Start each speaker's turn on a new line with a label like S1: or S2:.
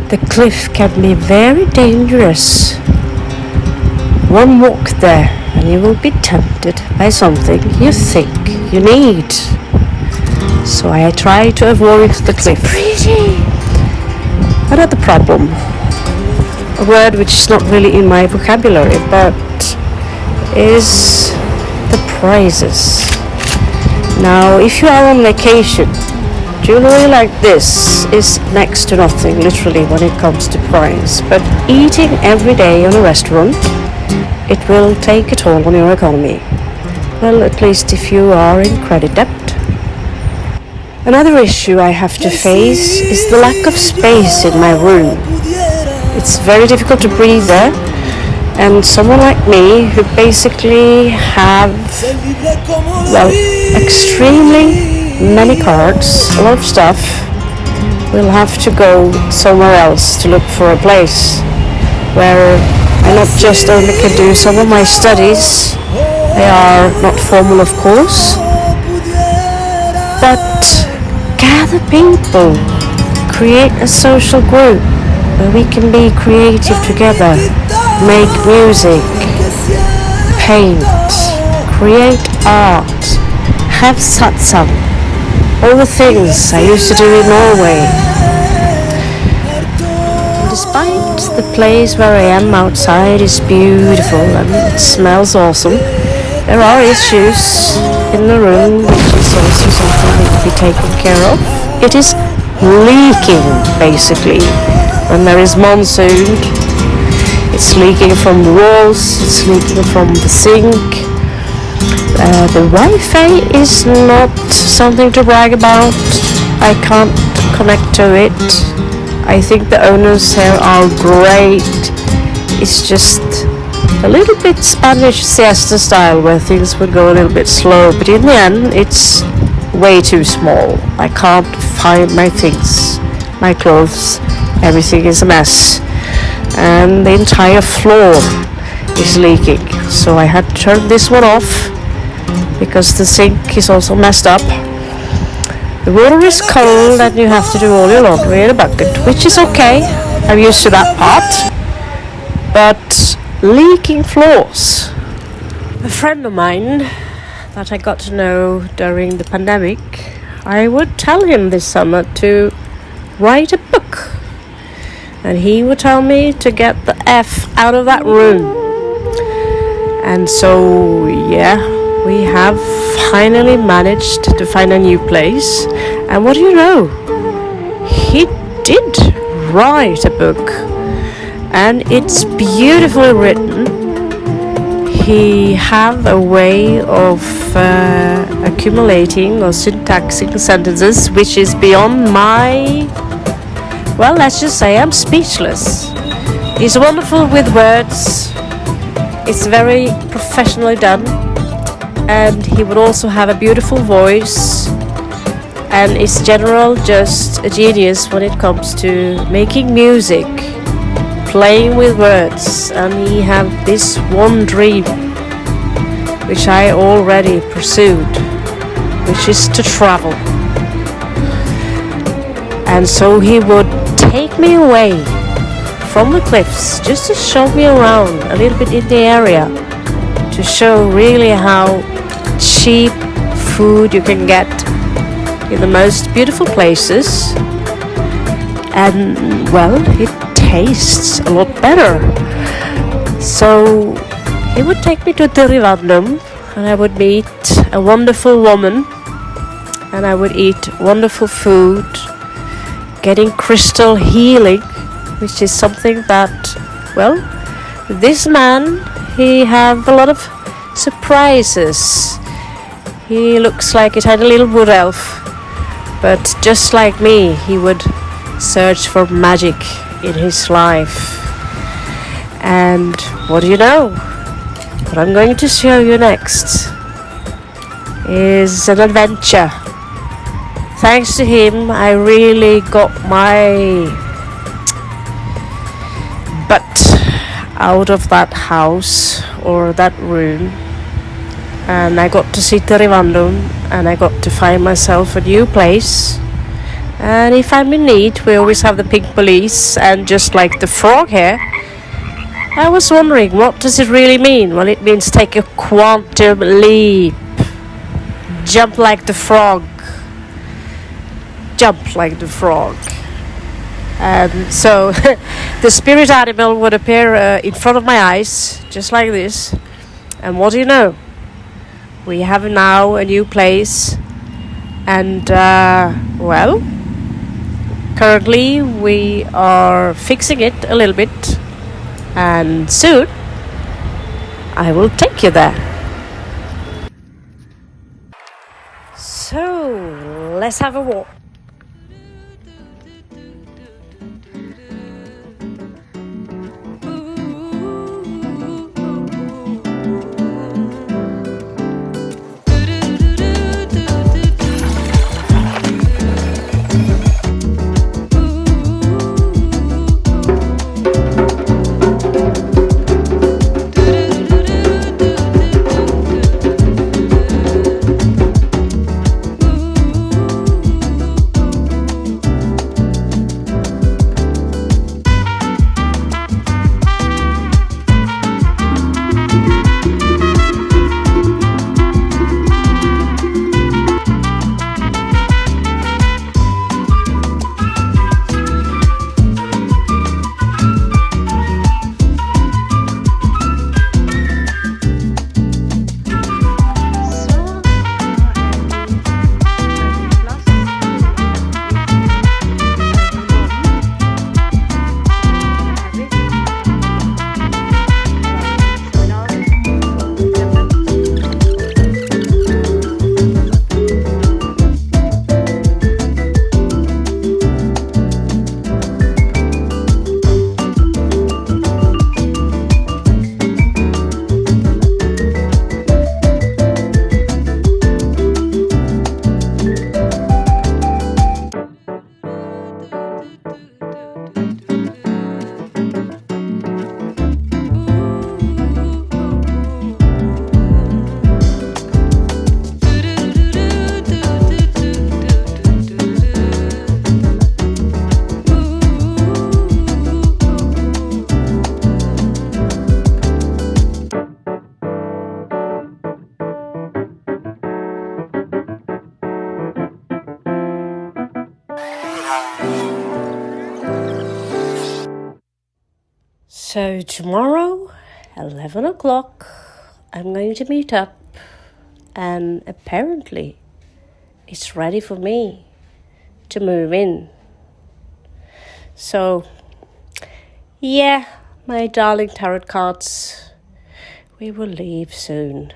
S1: The cliff can be very dangerous. One walk there and you will be tempted by something you think you need. So I try to avoid the cliff. Another problem, a word which is not really in my vocabulary, but is the prices. Now, if you are on vacation, jewelry like this is next to nothing, literally, when it comes to price. But eating every day in a restaurant, it will take a toll on your economy. Well, at least if you are in credit debt. Another issue I have to face is the lack of space in my room. It's very difficult to breathe there, and someone like me who basically have, well, extremely many cards, a lot of stuff, will have to go somewhere else to look for a place where I not just only can do some of my studies, they are not formal of course, but gather people, create a social group where we can be creative together, make music, paint, create art, have satsang, all the things I used to do in Norway. Despite the place where I am outside is beautiful and it smells awesome, there are issues in the room which is also something that to be taken care of. It is leaking basically. When there is monsoon, it's leaking from the walls, it's leaking from the sink. The Wi-Fi is not something to brag about. I can't connect to it. I think the owners here are great. It's just a little bit Spanish siesta style where things would go a little bit slow, but in the end it's way too small. I can't find my things, my clothes, everything is a mess, and the entire floor is leaking. So I had to turn this one off because the sink is also messed up. The water is cold and you have to do all your laundry in a bucket, which is okay. I'm used to that part. But leaking floors. A friend of mine that I got to know during the pandemic, I would tell him this summer to write a book. And he would tell me to get the F out of that room. And so, yeah, we have finally managed to find a new place. And what do you know? He did write a book. And it's beautifully written. He have a way of accumulating or syntaxing sentences which is beyond my, well, let's just say I'm speechless. He's wonderful with words. It's very professionally done. And he would also have a beautiful voice. And is general just a genius when it comes to making music, playing with words. And he have this one dream which I already pursued, which is to travel. And so he would take me away from the cliffs just to show me around a little bit in the area, to show really how cheap food you can get in the most beautiful places. And well, it tastes a lot better. So he would take me to Derivandum and I would meet a wonderful woman and I would eat wonderful food, getting crystal healing, which is something that, well, this man, he have a lot of surprises. He looks like a tiny little wood elf, but just like me, he would search for magic in his life. And what do you know? What I'm going to show you next is an adventure. Thanks to him, I really got my butt out of that house or that room, and I got to see Derivandum, and I got to find myself a new place And if I'm in need, we always have the pink police. And just like the frog here, I was wondering, what does it really mean? Well, it means take a quantum leap. Jump like the frog. Jump like the frog. And so the spirit animal would appear in front of my eyes, just like this. And what do you know? We have now a new place. And, well, currently we are fixing it a little bit. And soon I will take you there. So, let's have a walk. So tomorrow, 11 o'clock, I'm going to meet up, and apparently it's ready for me to move in. So, yeah, my darling tarot cards, we will leave soon.